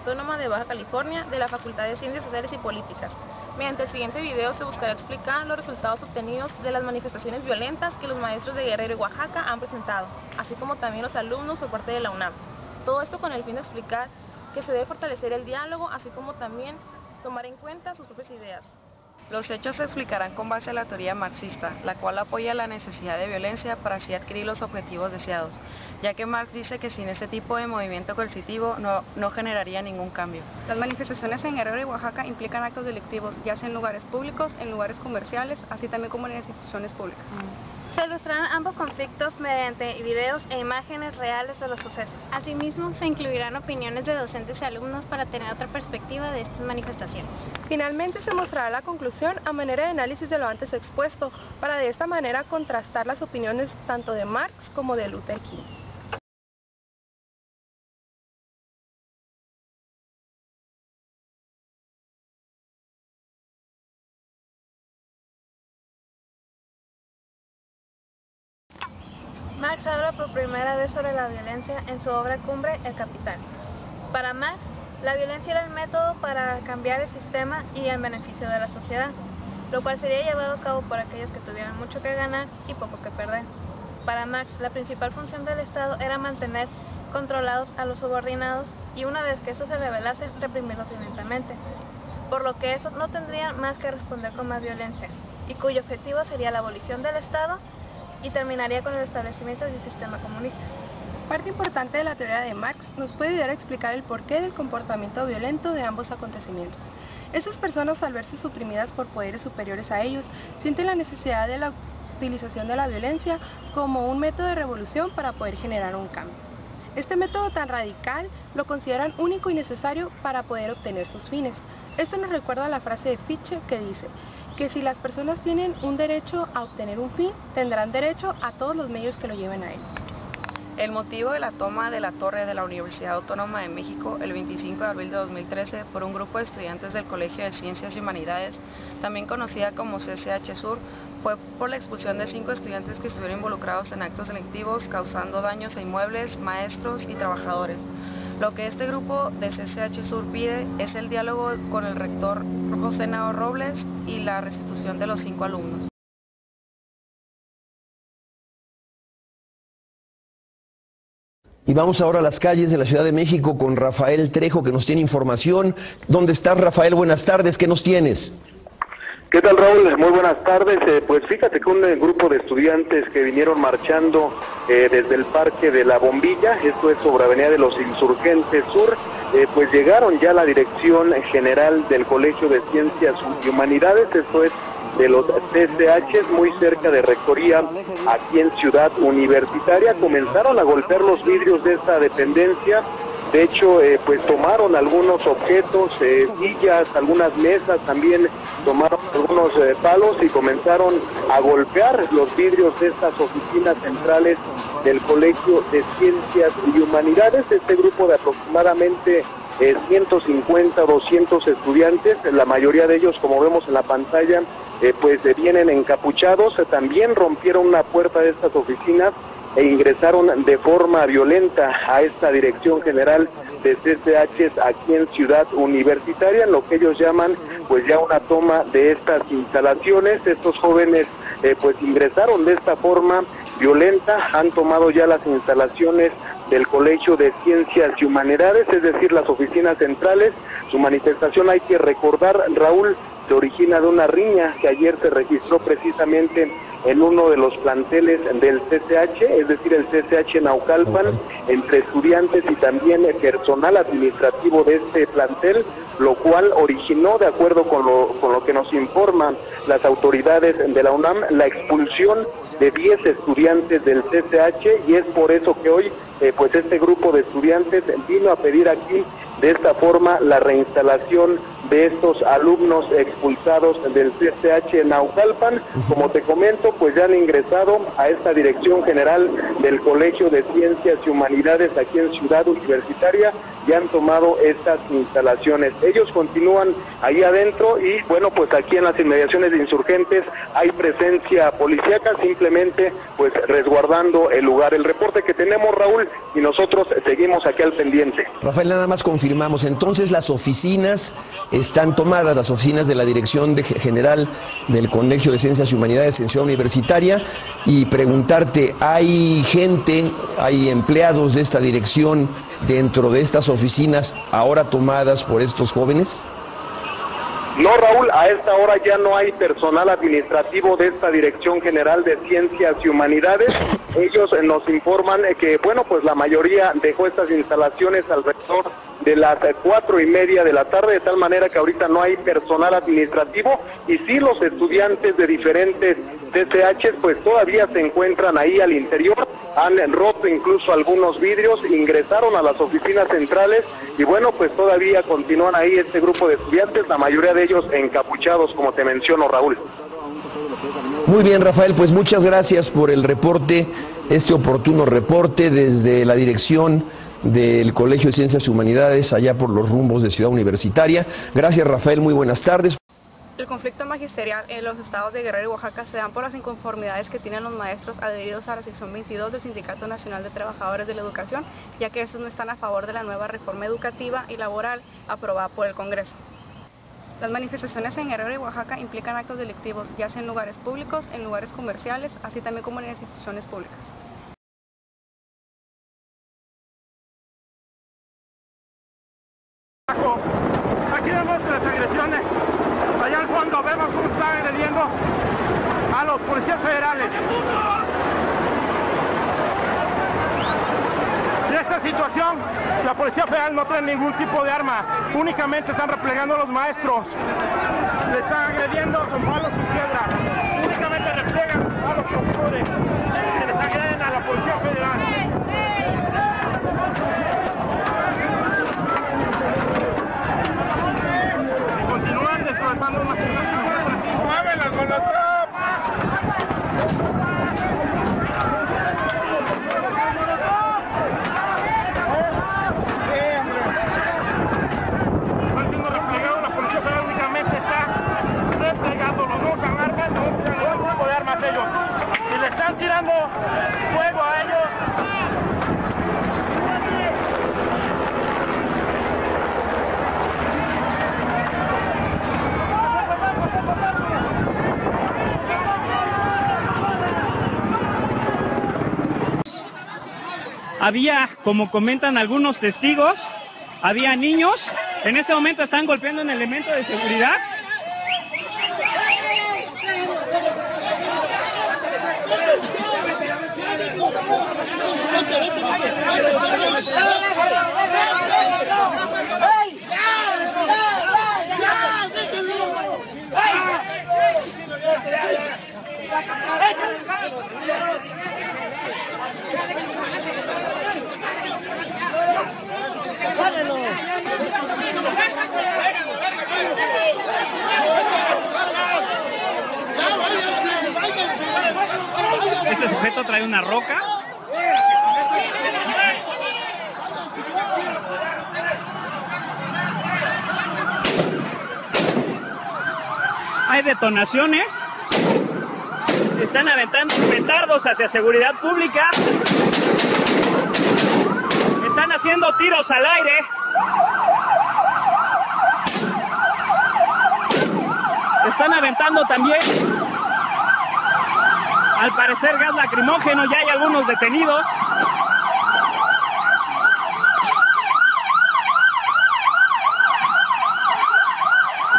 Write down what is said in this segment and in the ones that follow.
Autónoma de Baja California de la Facultad de Ciencias Sociales y Políticas. Mediante el siguiente video se buscará explicar los resultados obtenidos de las manifestaciones violentas que los maestros de Guerrero y Oaxaca han presentado, así como también los alumnos por parte de la UNAM. Todo esto con el fin de explicar que se debe fortalecer el diálogo, así como también tomar en cuenta sus propias ideas. Los hechos se explicarán con base a la teoría marxista, la cual apoya la necesidad de violencia para así adquirir los objetivos deseados, ya que Marx dice que sin este tipo de movimiento coercitivo no generaría ningún cambio. Las manifestaciones en Guerrero y Oaxaca implican actos delictivos, ya sea en lugares públicos, en lugares comerciales, así también como en instituciones públicas. Se ilustrarán ambos conflictos mediante videos e imágenes reales de los sucesos. Asimismo, se incluirán opiniones de docentes y alumnos para tener otra perspectiva de estas manifestaciones. Finalmente se mostrará la conclusión a manera de análisis de lo antes expuesto, para de esta manera contrastar las opiniones tanto de Marx como de Luther King. Marx habla por primera vez sobre la violencia en su obra cumbre, El Capital. Para Marx, la violencia era el método para cambiar el sistema y en beneficio de la sociedad, lo cual sería llevado a cabo por aquellos que tuvieran mucho que ganar y poco que perder. Para Marx, la principal función del Estado era mantener controlados a los subordinados y una vez que eso se revelase, reprimirlos violentamente, por lo que esos no tendrían más que responder con más violencia, y cuyo objetivo sería la abolición del Estado y terminaría con el establecimiento del sistema comunista. Parte importante de la teoría de Marx nos puede ayudar a explicar el porqué del comportamiento violento de ambos acontecimientos. Estas personas, al verse suprimidas por poderes superiores a ellos, sienten la necesidad de la utilización de la violencia como un método de revolución para poder generar un cambio. Este método tan radical lo consideran único y necesario para poder obtener sus fines. Esto nos recuerda a la frase de Fichte que dice que si las personas tienen un derecho a obtener un fin, tendrán derecho a todos los medios que lo lleven a él. El motivo de la toma de la torre de la Universidad Autónoma de México el 25 de abril de 2013 por un grupo de estudiantes del Colegio de Ciencias y Humanidades, también conocida como CCH Sur, fue por la expulsión de 5 estudiantes que estuvieron involucrados en actos delictivos causando daños a inmuebles, maestros y trabajadores. Lo que este grupo de CCH Sur pide es el diálogo con el rector José Nao Robles y la restitución de los 5 alumnos. Y vamos ahora a las calles de la Ciudad de México con Rafael Trejo, que nos tiene información. ¿Dónde estás, Rafael? Buenas tardes, ¿qué nos tienes? ¿Qué tal, Raúl? Muy buenas tardes. Pues fíjate que un grupo de estudiantes que vinieron marchando desde el Parque de la Bombilla, esto es sobre Avenida de los Insurgentes Sur, pues llegaron ya a la Dirección General del Colegio de Ciencias y Humanidades, esto es de los CCH, muy cerca de Rectoría, aquí en Ciudad Universitaria. Comenzaron a golpear los vidrios de esta dependencia. De hecho, pues tomaron algunos objetos, sillas, algunas mesas, también tomaron algunos palos y comenzaron a golpear los vidrios de estas oficinas centrales del Colegio de Ciencias y Humanidades. Este grupo de aproximadamente 150, 200 estudiantes, la mayoría de ellos, como vemos en la pantalla, pues vienen encapuchados. También rompieron una puerta de estas oficinas e ingresaron de forma violenta a esta Dirección General de CCH aquí en Ciudad Universitaria, en lo que ellos llaman pues ya una toma de estas instalaciones. Estos jóvenes pues ingresaron de esta forma violenta, han tomado ya las instalaciones del Colegio de Ciencias y Humanidades, es decir, las oficinas centrales. Su manifestación, hay que recordar, Raúl, se origina de una riña que ayer se registró precisamente en uno de los planteles del CCH, es decir, el CCH Naucalpan, entre estudiantes y también personal administrativo de este plantel, lo cual originó, de acuerdo con lo que nos informan las autoridades de la UNAM, la expulsión de 10 estudiantes del CCH, y es por eso que hoy pues este grupo de estudiantes vino a pedir aquí de esta forma la reinstalación de estos alumnos expulsados del CCH en Naucalpan. Como te comento, pues ya han ingresado a esta Dirección General del Colegio de Ciencias y Humanidades aquí en Ciudad Universitaria y han tomado estas instalaciones. Ellos continúan ahí adentro y bueno, pues aquí en las inmediaciones de Insurgentes hay presencia policíaca, simplemente pues resguardando el lugar. El reporte que tenemos, Raúl, y nosotros seguimos aquí al pendiente. Rafael, nada más confirmamos, entonces las oficinas están tomadas, las oficinas de la Dirección General del Colegio de Ciencias y Humanidades en Ciudad Universitaria, y preguntarte, ¿hay gente, hay empleados de esta dirección dentro de estas oficinas ahora tomadas por estos jóvenes? No, Raúl, a esta hora ya no hay personal administrativo de esta Dirección General de Ciencias y Humanidades. Ellos nos informan que, bueno, pues la mayoría dejó estas instalaciones alrededor de las 4:30 de la tarde, de tal manera que ahorita no hay personal administrativo, y sí los estudiantes de diferentes CCHs pues todavía se encuentran ahí al interior, han roto incluso algunos vidrios, ingresaron a las oficinas centrales y bueno, pues todavía continúan ahí este grupo de estudiantes, la mayoría de ellos encapuchados, como te menciono, Raúl. Muy bien, Rafael, pues muchas gracias por el reporte, este oportuno reporte desde la dirección del Colegio de Ciencias y Humanidades allá por los rumbos de Ciudad Universitaria. Gracias, Rafael, muy buenas tardes. El conflicto magisterial en los estados de Guerrero y Oaxaca se dan por las inconformidades que tienen los maestros adheridos a la sección 22 del Sindicato Nacional de Trabajadores de la Educación, ya que estos no están a favor de la nueva reforma educativa y laboral aprobada por el Congreso. Las manifestaciones en Guerrero y Oaxaca implican actos delictivos, ya sea en lugares públicos, en lugares comerciales, así también como en instituciones públicas. Aquí vemos las agresiones. Allá al fondo vemos cómo están agrediendo a los policías federales. En esta situación, la Policía Federal no tiene ningún tipo de arma, únicamente están replegando a los maestros. Le están agrediendo con palos y piedras. Únicamente replegan a los profesores que les agreden a la Policía Federal. ¡Muévelas con la Están siendo replegados, la Policía Federal únicamente está replegando, los dos están armando un tipo de armas ellos. Y le están tirando fuego a ellos. Había, como comentan algunos testigos, había niños. En ese momento están golpeando un elemento de seguridad. Este sujeto trae una roca. Hay detonaciones. Están aventando petardos hacia seguridad pública. Están haciendo tiros al aire. Están aventando también, al parecer, gas lacrimógeno. Ya hay algunos detenidos.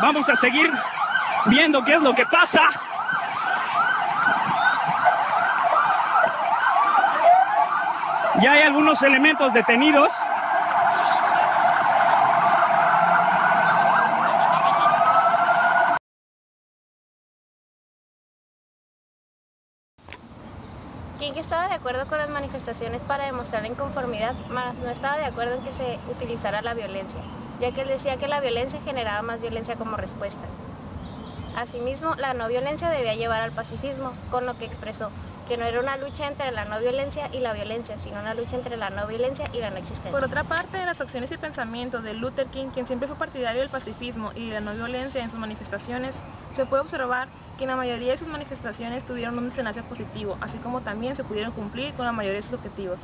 Vamos a seguir viendo qué es lo que pasa. Ya hay algunos elementos detenidos. King estaba de acuerdo con las manifestaciones para demostrar la inconformidad, mas no estaba de acuerdo en que se utilizara la violencia, ya que él decía que la violencia generaba más violencia como respuesta. Asimismo, la no violencia debía llevar al pacifismo, con lo que expresó que no era una lucha entre la no violencia y la violencia, sino una lucha entre la no violencia y la no existencia. Por otra parte, en las acciones y pensamientos de Luther King, quien siempre fue partidario del pacifismo y de la no violencia en sus manifestaciones, se puede observar que en la mayoría de sus manifestaciones tuvieron un desenlace positivo, así como también se pudieron cumplir con la mayoría de sus objetivos.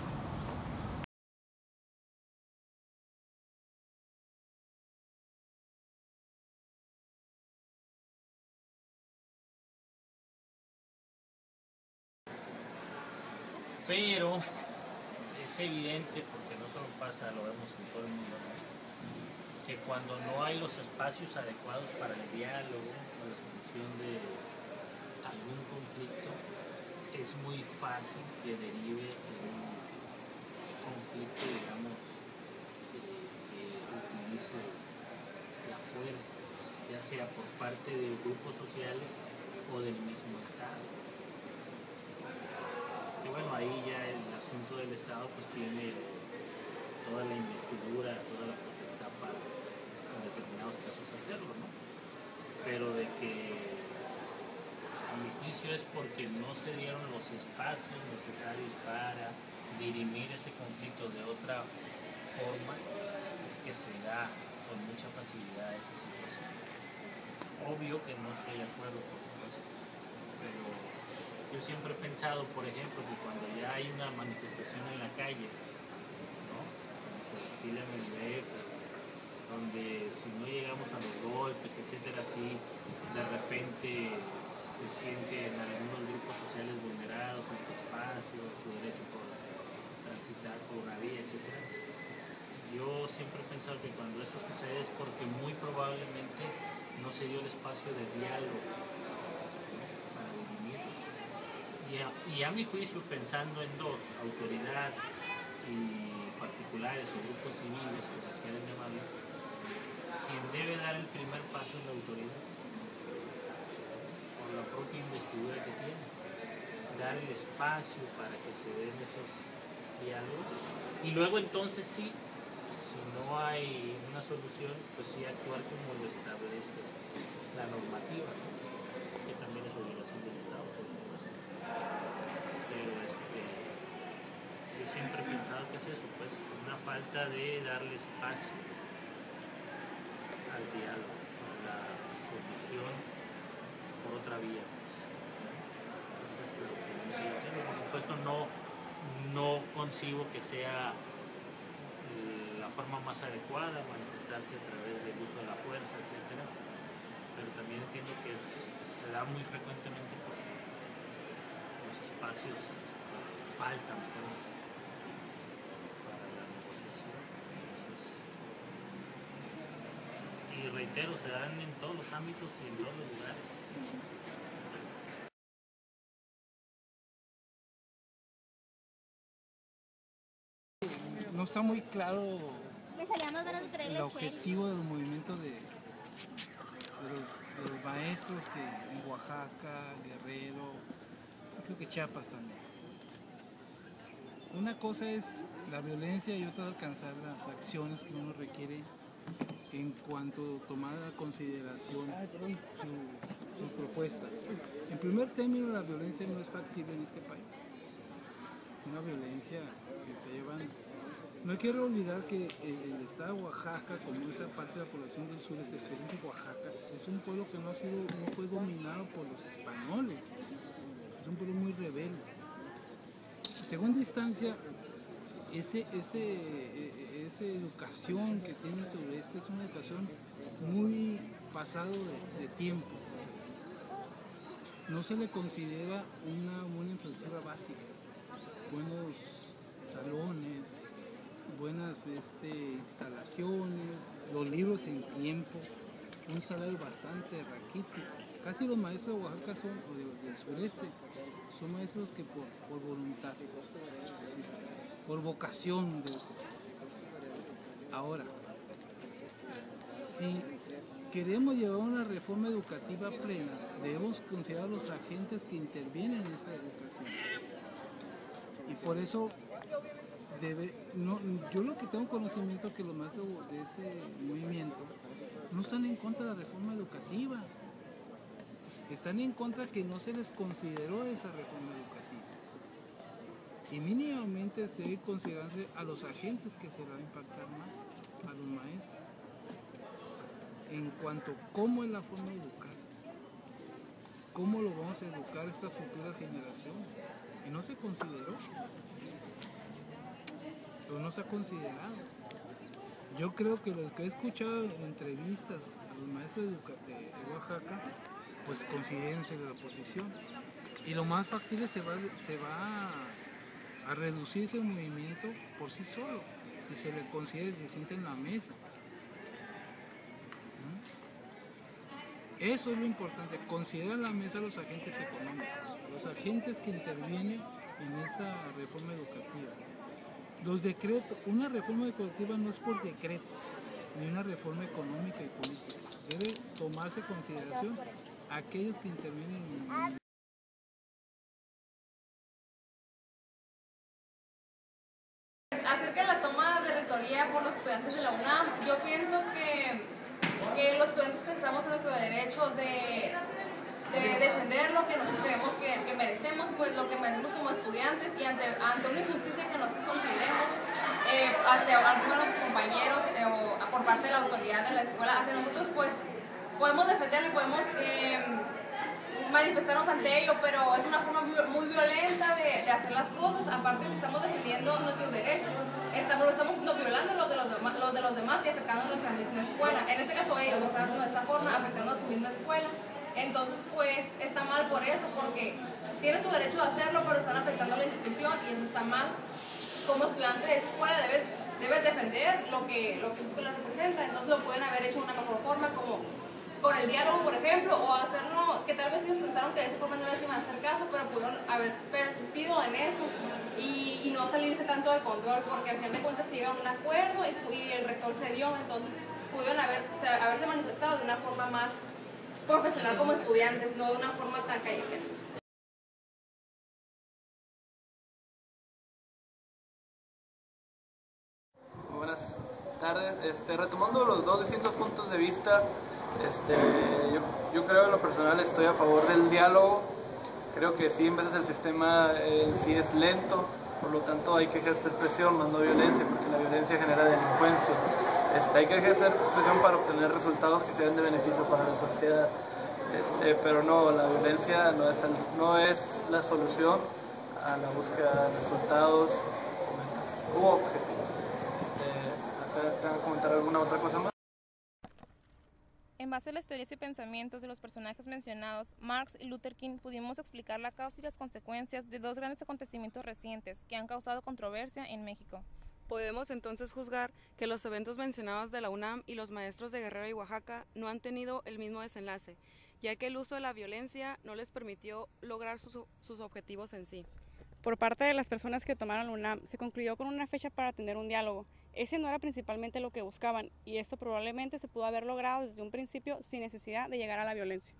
Pero es evidente, porque no solo pasa, lo vemos en todo el mundo, ¿no?, que cuando no hay los espacios adecuados para el diálogo o la solución de algún conflicto, es muy fácil que derive en un conflicto, digamos, que utilice la fuerza, ya sea por parte de grupos sociales o del mismo Estado. Que bueno, ahí ya el asunto del Estado pues tiene toda la investidura, toda la potestad para en determinados casos hacerlo, ¿no? Pero de que a mi juicio es porque no se dieron los espacios necesarios para dirimir ese conflicto de otra forma, es que se da con mucha facilidad esa situación. Obvio que no estoy de acuerdo, por supuesto, pero yo siempre he pensado, por ejemplo, que cuando ya hay una manifestación en la calle, ¿no?, donde se destila en el DF, donde si no llegamos a los golpes, etcétera, así de repente se sienten algunos grupos sociales vulnerados en su espacio, su derecho por transitar por una vía, etcétera. Yo siempre he pensado que cuando eso sucede es porque muy probablemente no se dio el espacio de diálogo para dirimirlo. Y a mi juicio, pensando en dos, autoridad y particulares o grupos civiles, como quieran llamarlo, quien debe dar el primer paso es la autoridad, por la propia investidura que tiene, dar el espacio para que se den esos diálogos, y luego entonces sí, si no hay una solución, pues sí actuar como lo establece la normativa, ¿no?, que también es obligación del Estado, por supuesto. Pero yo siempre he pensado que es eso, pues una falta de darle espacio al diálogo, a la solución por otra vía. Esa es la opinión que yo tengo. Por supuesto no concibo que sea la forma más adecuada manifestarse a través del uso de la fuerza, etcétera, pero también entiendo que se da muy frecuentemente porque los espacios faltan, pues, para la negociación. Entonces, y reitero, se dan en todos los ámbitos y en todos los lugares. No está muy claro el objetivo del movimiento de los maestros que en Oaxaca, Guerrero, creo que Chiapas también. Una cosa es la violencia y otra alcanzar las acciones que uno requiere en cuanto a tomar a consideración sus propuestas. En primer término, la violencia no es factible en este país. Una violencia que está llevando. No quiero olvidar que el estado de Oaxaca, como esa parte de la población del sur, especialmente Oaxaca, es un pueblo que no fue dominado por los españoles. Es un pueblo muy rebelde. En segunda instancia, esa educación que tiene el sureste es una educación muy pasado de tiempo. No se le considera una buena infraestructura básica, buenos salones, buenas instalaciones, los libros en tiempo, un salario bastante raquítico. Casi los maestros de Oaxaca del sureste son maestros que por voluntad, ¿sí?, por vocación de eso. Ahora, si queremos llevar una reforma educativa plena, debemos considerar a los agentes que intervienen en esa educación. Y por eso yo lo que tengo conocimiento es que los maestros de ese movimiento no están en contra de la reforma educativa, están en contra que no se les consideró esa reforma educativa. Y mínimamente se debe considerarse a los agentes que se va a impactar más, a los maestros, en cuanto a cómo es la forma de educar, cómo lo vamos a educar a estas futuras generaciones. Y no se consideró, o no se ha considerado. Yo creo que lo que he escuchado en entrevistas a los maestros de Oaxaca, pues considérense de la oposición. Y lo más factible se va a reducir ese movimiento por sí solo, si se le considera que se siente en la mesa. Eso es lo importante, considerar en la mesa a los agentes económicos, los agentes que intervienen en esta reforma educativa. Los decretos, una reforma educativa no es por decreto, ni una reforma económica y política. Debe tomarse en consideración a aquellos que intervienen en Acerca de la toma de rectoría por los estudiantes de la UNAM, yo pienso que los estudiantes estamos en nuestro derecho de defender lo que nosotros creemos que merecemos, pues lo que merecemos como estudiantes, y ante una injusticia que nosotros consideremos hacia algunos de nuestros compañeros o por parte de la autoridad de la escuela, hacia nosotros, pues podemos defenderlo y podemos manifestarnos ante ello, pero es una forma muy violenta de hacer las cosas. Aparte, si estamos defendiendo nuestros derechos, estamos violando los de los demás y afectando nuestra misma escuela. En este caso ellos lo están haciendo de esta forma, afectando a su misma escuela. Entonces, pues está mal por eso, porque tienen su derecho a hacerlo, pero están afectando a la institución y eso está mal. Como estudiante de escuela debes defender lo que esa escuela representa. Entonces lo pueden haber hecho de una mejor forma, como con el diálogo, por ejemplo, o hacerlo, que tal vez ellos pensaron que de esa forma no les iban a hacer caso, pero pudieron haber persistido en eso y no salirse tanto de control, porque al final de cuentas se llega a un acuerdo y el rector cedió. Entonces pudieron haberse manifestado de una forma más profesional como estudiantes, no de una forma tan callejera. Buenas tardes. Retomando los dos distintos puntos de vista, yo creo, en lo personal estoy a favor del diálogo. Creo que sí, en veces el sistema sí es lento, por lo tanto hay que ejercer presión, más no violencia, porque la violencia genera delincuencia. Hay que ejercer presión para obtener resultados que sean de beneficio para la sociedad, pero no, la violencia no es la solución a la búsqueda de resultados o metas u objetivos. ¿Tengo que comentar alguna otra cosa más? En base a las teorías y pensamientos de los personajes mencionados, Marx y Luther King, pudimos explicar la causa y las consecuencias de dos grandes acontecimientos recientes que han causado controversia en México. Podemos entonces juzgar que los eventos mencionados de la UNAM y los maestros de Guerrero y Oaxaca no han tenido el mismo desenlace, ya que el uso de la violencia no les permitió lograr sus objetivos en sí. Por parte de las personas que tomaron la UNAM, se concluyó con una fecha para tener un diálogo. Ese no era principalmente lo que buscaban, y esto probablemente se pudo haber logrado desde un principio sin necesidad de llegar a la violencia.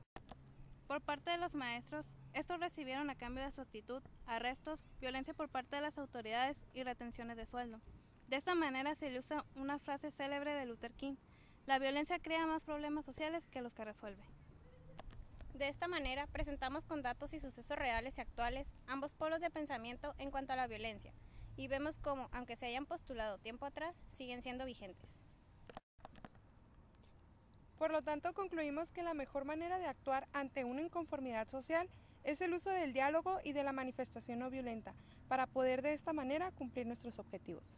Por parte de los maestros, estos recibieron a cambio de su actitud arrestos, violencia por parte de las autoridades y retenciones de sueldo. De esta manera se le usa una frase célebre de Luther King: la violencia crea más problemas sociales que los que resuelve. De esta manera, presentamos con datos y sucesos reales y actuales ambos polos de pensamiento en cuanto a la violencia, y vemos cómo, aunque se hayan postulado tiempo atrás, siguen siendo vigentes. Por lo tanto, concluimos que la mejor manera de actuar ante una inconformidad social es el uso del diálogo y de la manifestación no violenta, para poder de esta manera cumplir nuestros objetivos.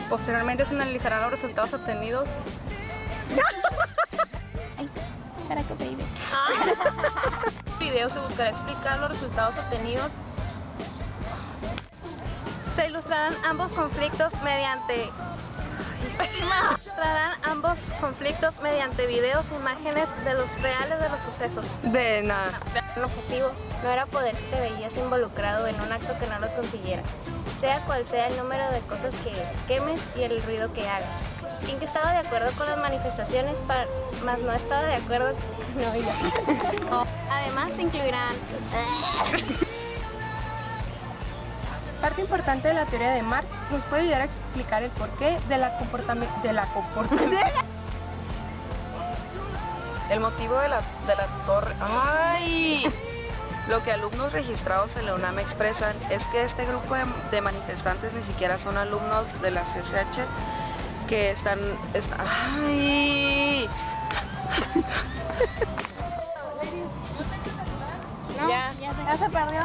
Posteriormente se analizarán los resultados obtenidos. Para que baby. En este video se buscará explicar los resultados obtenidos. Se ilustrarán ambos conflictos mediante conflictos mediante videos e imágenes de los reales de los sucesos. De nada. El objetivo no era poder si te veías involucrado en un acto que no lo consiguiera, sea cual sea el número de cosas que quemes y el ruido que hagas. King estaba de acuerdo con las manifestaciones, mas no estaba de acuerdo. No, ya. Además, se incluirán. Parte importante de la teoría de Marx nos puede ayudar a explicar el porqué de la comportamiento. El motivo de la torre... ¡Ay! Lo que alumnos registrados en la UNAM expresan es que este grupo de manifestantes ni siquiera son alumnos de la CCH, que están... ¡Ay! No, ya se perdió.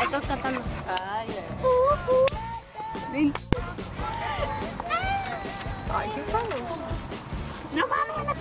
Estás cantando. Ay, qué padre. No mames, la